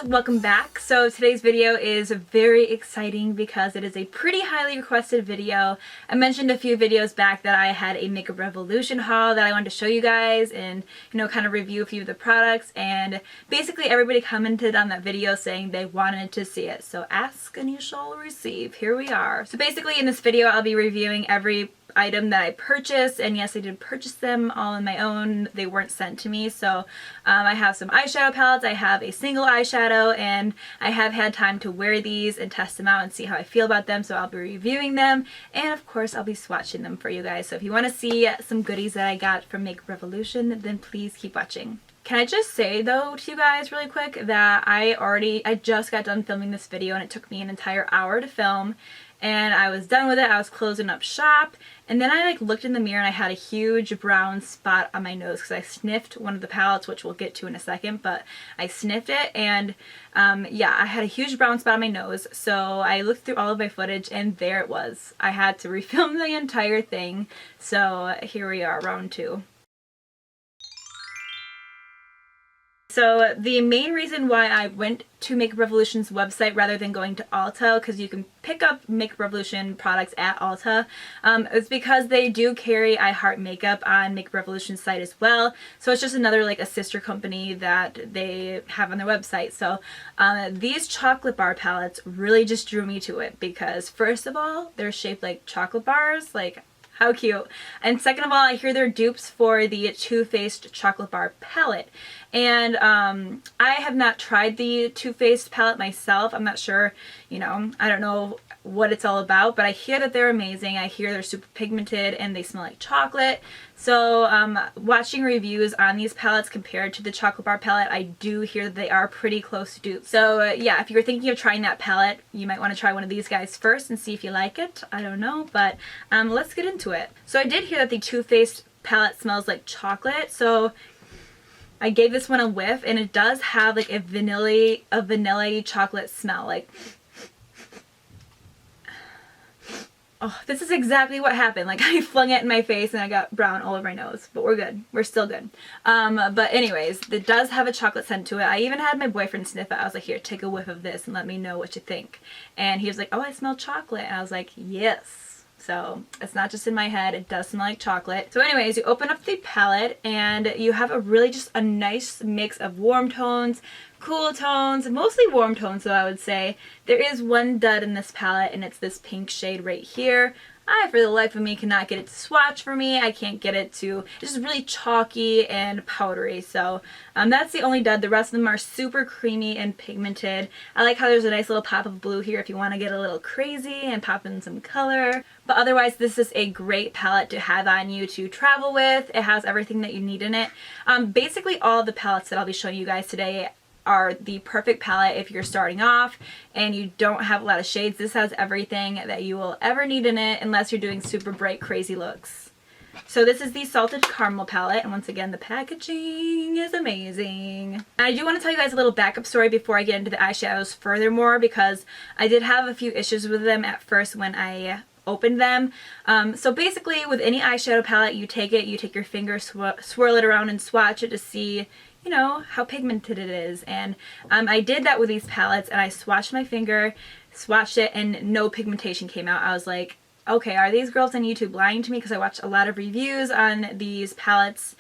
welcome back. So today's video is very exciting because it is a pretty highly requested video. I mentioned a few videos back that I had a Makeup Revolution haul that I wanted to show you guys and, you know, kind of review a few of the products, and basically everybody commented on that video saying they wanted to see it. So ask and you shall receive. Here we are. So basically in this video I'll be reviewing every item that I purchased, and yes, I did purchase them all on my own. They weren't sent to me. So I have some eyeshadow palettes, I have a single eyeshadow, and I have had time to wear these and test them out and see how I feel about them, so I'll be reviewing them, and of course I'll be swatching them for you guys. So if you want to see some goodies that I got from Makeup Revolution, then please keep watching. Can I just say though to you guys really quick that I just got done filming this video and it took me an entire hour to film, and I was done with it. I was closing up shop, and then I looked in the mirror and I had a huge brown spot on my nose because I sniffed one of the palettes, which we'll get to in a second, but I sniffed it, and yeah, I had a huge brown spot on my nose. So I looked through all of my footage and there it was. I had to refilm the entire thing. So here we are, round two. So the main reason why I went to Makeup Revolution's website rather than going to Ulta, because you can pick up Makeup Revolution products at Ulta, is because they do carry I Heart Makeup on Makeup Revolution's site as well. So it's just another a sister company that they have on their website. So these chocolate bar palettes really just drew me to it because first of all, they're shaped like chocolate bars, how cute. And second of all, I hear they're dupes for the Too Faced chocolate bar palette. And I have not tried the Too Faced palette myself. I'm not sure, you know, I don't know what it's all about, but I hear that they're amazing. I hear they're super pigmented and they smell like chocolate. So watching reviews on these palettes compared to the chocolate bar palette, I do hear that they are pretty close to dupes. So yeah, if you're thinking of trying that palette, you might want to try one of these guys first and see if you like it. I don't know, but let's get into it. So I did hear that the Too Faced palette smells like chocolate, so I gave this one a whiff, and it does have a vanilla chocolate smell. Oh, this is exactly what happened. I flung it in my face and I got brown all over my nose, but we're good. We're still good. But anyways, it does have a chocolate scent to it. I even had my boyfriend sniff it. I was like, here, take a whiff of this and let me know what you think. And he was like, oh, I smell chocolate. And I was like, yes. So it's not just in my head, it does smell like chocolate. So anyways, you open up the palette and you have just a nice mix of warm tones, cool tones, mostly warm tones though, I would say. There is one dud in this palette, and it's this pink shade right here. I, for the life of me, cannot get it to swatch for me. I can't get it to, it's just really chalky and powdery. So that's the only dud. The rest of them are super creamy and pigmented. I like how there's a nice little pop of blue here if you want to get a little crazy and pop in some color. But otherwise, this is a great palette to have on you to travel with. It has everything that you need in it. Basically, all the palettes that I'll be showing you guys today are the perfect palette if you're starting off and you don't have a lot of shades. This has everything that you will ever need in it unless you're doing super bright, crazy looks. So this is the Salted Caramel palette, and once again, the packaging is amazing. And I do want to tell you guys a little backup story before I get into the eyeshadows furthermore, because I did have a few issues with them at first when I opened them. So basically with any eyeshadow palette, you take your finger, swirl it around and swatch it to see, you know, how pigmented it is. And I did that with these palettes, and I swatched my finger, swatched it, and no pigmentation came out. I was like, okay, are these girls on YouTube lying to me? Because I watched a lot of reviews on these palettes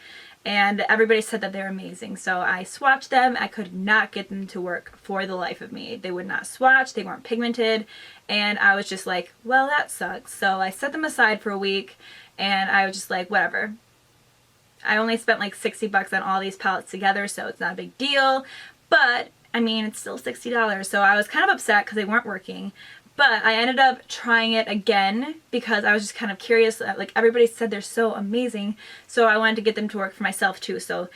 and everybody said that they're amazing. So I swatched them. I could not get them to work for the life of me. They would not swatch, they weren't pigmented, and I was just like, well, that sucks. So I set them aside for a week, and I was just like, whatever. I only spent like $60 on all these palettes together, so it's not a big deal. But, I mean, it's still $60. So I was kind of upset because they weren't working. But I ended up trying it again because I was just kind of curious. Everybody said they're so amazing, so I wanted to get them to work for myself too. So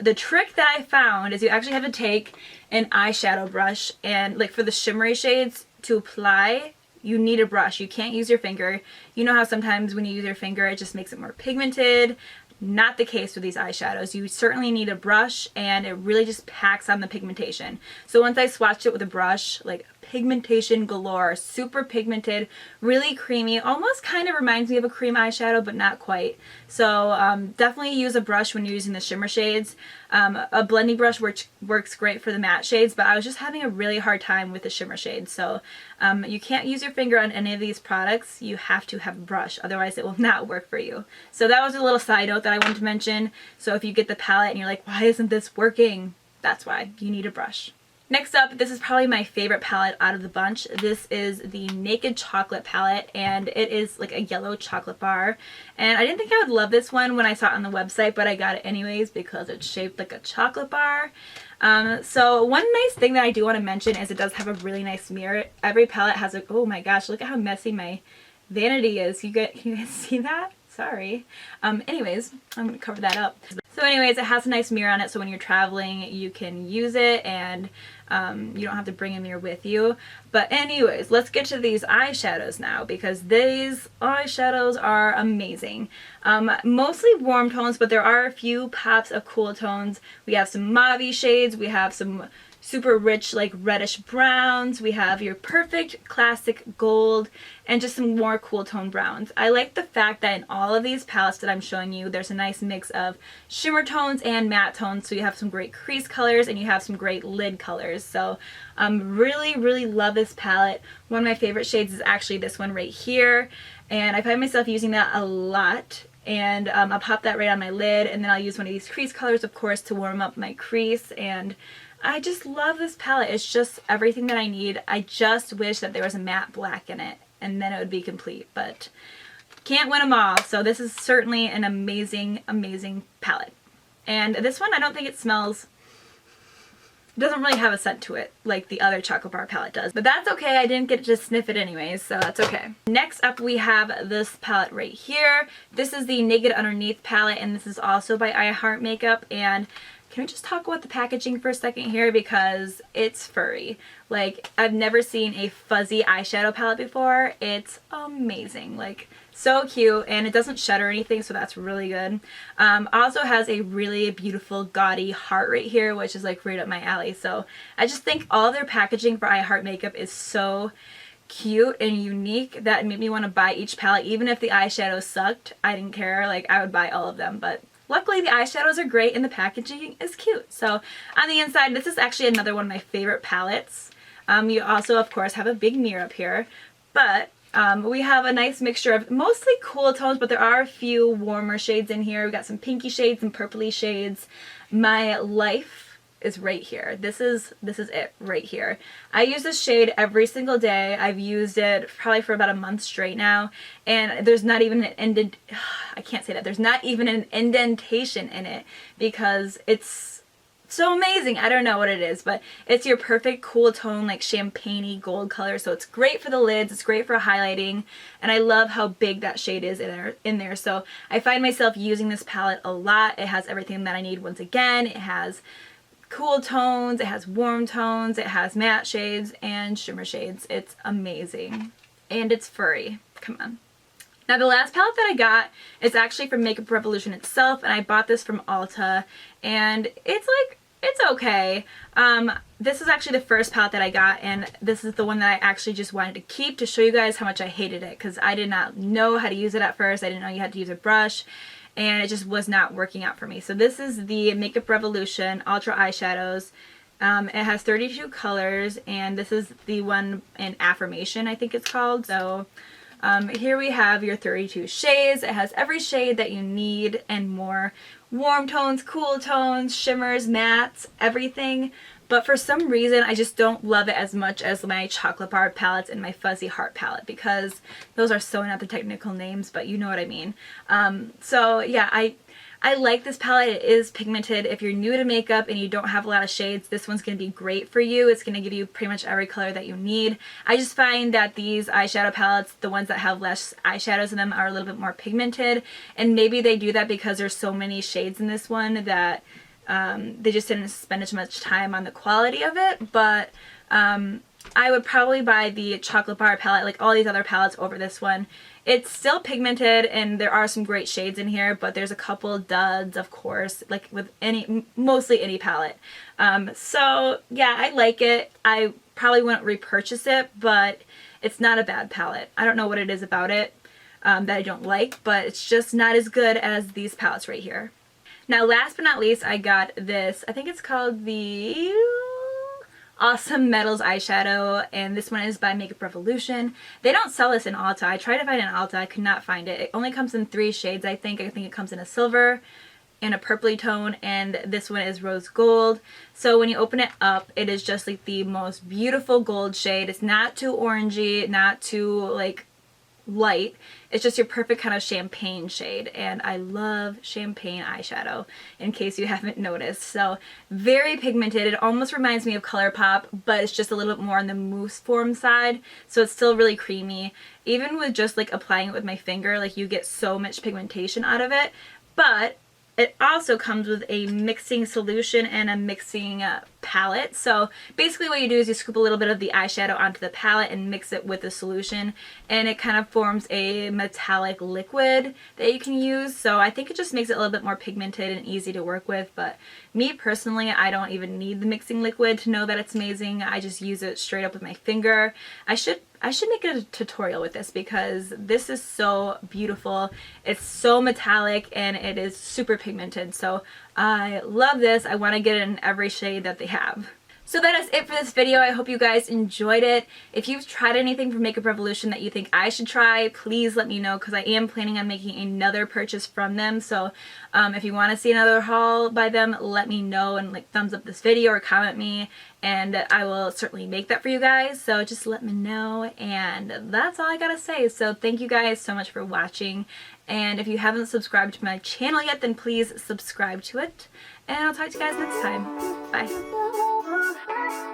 the trick that I found is you actually have to take an eyeshadow brush, and for the shimmery shades to apply, you need a brush. You can't use your finger. You know how sometimes when you use your finger, it just makes it more pigmented. Not the case with these eyeshadows. You certainly need a brush, and it really just packs on the pigmentation. So once I swatched it with a brush, pigmentation galore, super pigmented, really creamy, almost kind of reminds me of a cream eyeshadow, but not quite. So definitely use a brush when you're using the shimmer shades. A blending brush works great for the matte shades, but I was just having a really hard time with the shimmer shades. So you can't use your finger on any of these products. You have to have a brush, otherwise it will not work for you. So that was a little side note that I wanted to mention. So if you get the palette and you're like, why isn't this working? That's why you need a brush. Next up, this is probably my favorite palette out of the bunch. This is the Naked Chocolate palette, and it is like a yellow chocolate bar. And I didn't think I would love this one when I saw it on the website, but I got it anyways because it's shaped like a chocolate bar. So one nice thing that I do want to mention is it does have a really nice mirror. Every palette has a, oh my gosh, look at how messy my vanity is. Can you guys see that? Sorry. Anyways, I'm going to cover that up. So anyways, it has a nice mirror on it, so when you're traveling, you can use it, and you don't have to bring a mirror with you. But anyways, let's get to these eyeshadows now, because these eyeshadows are amazing. Mostly warm tones, but there are a few pops of cool tones. We have some mauve shades, we have some super rich like reddish browns, we have your perfect classic gold, and just some more cool tone browns. I like the fact that in all of these palettes that I'm showing you, there's a nice mix of shimmer tones and matte tones, so you have some great crease colors and you have some great lid colors. So really love this palette. One of my favorite shades is actually this one right here, and I find myself using that a lot. And I'll pop that right on my lid, and then I'll use one of these crease colors, of course, to warm up my crease. And I just love this palette. It's just everything that I need. I just wish that there was a matte black in it, and then it would be complete, but can't win them all. So this is certainly an amazing palette. And this one, I don't think it smells, it doesn't really have a scent to it like the other chocolate bar palette does, but that's okay. I didn't get to sniff it anyways, so that's okay. Next up, we have this palette right here. This is the Naked Underneath palette, and this is also by I Heart Makeup. And can we just talk about the packaging for a second here, because it's furry. Like, I've never seen a fuzzy eyeshadow palette before. It's amazing. Like, so cute, and it doesn't shed or anything, so that's really good. Also has a really beautiful gaudy heart right here, which is like right up my alley. So I just think all their packaging for I Heart Makeup is so cute and unique that it made me want to buy each palette. Even if the eyeshadow sucked, I didn't care. Like, I would buy all of them, but luckily the eyeshadows are great and the packaging is cute. So on the inside, this is actually another one of my favorite palettes. You also, of course, have a big mirror up here, but we have a nice mixture of mostly cool tones, but there are a few warmer shades in here. We got some pinky shades and purpley shades. My life is right here. This is it right here. I use this shade every single day. I've used it probably for about a month straight now, and there's not even an I can't say that. There's not even an indentation in it because it's so amazing. I don't know what it is, but it's your perfect cool tone, like champagne-y gold color. So it's great for the lids, it's great for highlighting, and I love how big that shade is in there. So I find myself using this palette a lot. It has everything that I need. Once again, it has cool tones, it has warm tones, it has matte shades and shimmer shades. It's amazing. And it's furry. Come on. Now the last palette that I got is actually from Makeup Revolution itself, and I bought this from Ulta, and it's okay. This is actually the first palette that I got, and this is the one that I actually just wanted to keep to show you guys how much I hated it, because I did not know how to use it at first. I didn't know you had to use a brush, and it just was not working out for me. So this is the Makeup Revolution Ultra Eyeshadows. It has 32 colors, and this is the one in Affirmation, I think it's called. So here we have your 32 shades. It has every shade that you need and more. Warm tones, cool tones, shimmers, mattes, everything. But for some reason, I just don't love it as much as my Chocolate Bar palettes and my Fuzzy Heart palette, because those are so not the technical names, but you know what I mean. So yeah, I like this palette. It is pigmented. If you're new to makeup and you don't have a lot of shades, this one's going to be great for you. It's going to give you pretty much every color that you need. I just find that these eyeshadow palettes, the ones that have less eyeshadows in them, are a little bit more pigmented, and maybe they do that because there's so many shades in this one that they just didn't spend as much time on the quality of it. But I would probably buy the Chocolate Bar palette, like all these other palettes, over this one. It's still pigmented and there are some great shades in here, but there's a couple duds, of course, like with mostly any palette. So yeah, I like it. I probably wouldn't repurchase it, but it's not a bad palette. I don't know what it is about it that I don't like, but it's just not as good as these palettes right here. Now last but not least, I got this, I think it's called the Awesome Metals eyeshadow, and this one is by Makeup Revolution. They don't sell this in Ulta. I tried to find it in Ulta, I could not find it. It only comes in 3 shades, I think. I think it comes in a silver, in a purpley tone, and this one is rose gold. So when you open it up, it is just like the most beautiful gold shade. It's not too orangey, not too like light. It's just your perfect kind of champagne shade, and I love champagne eyeshadow, in case you haven't noticed. So very pigmented. It almost reminds me of ColourPop, but it's just a little bit more on the mousse form side, so it's still really creamy. Even with just like applying it with my finger, like you get so much pigmentation out of it. But it also comes with a mixing solution and a mixing palette. So basically what you do is you scoop a little bit of the eyeshadow onto the palette and mix it with the solution, and it kind of forms a metallic liquid that you can use. So I think it just makes it a little bit more pigmented and easy to work with. But me personally, I don't even need the mixing liquid to know that it's amazing. I just use it straight up with my finger. I should make a tutorial with this because this is so beautiful. It's so metallic and it is super pigmented. So I love this. I want to get it in every shade that they have. So that is it for this video. I hope you guys enjoyed it. If you've tried anything from Makeup Revolution that you think I should try, please let me know, because I am planning on making another purchase from them. So if you want to see another haul by them, let me know and like thumbs up this video or comment me, and I will certainly make that for you guys. So just let me know, and that's all I gotta say. So thank you guys so much for watching, and if you haven't subscribed to my channel yet, then please subscribe to it, and I'll talk to you guys next time. Bye.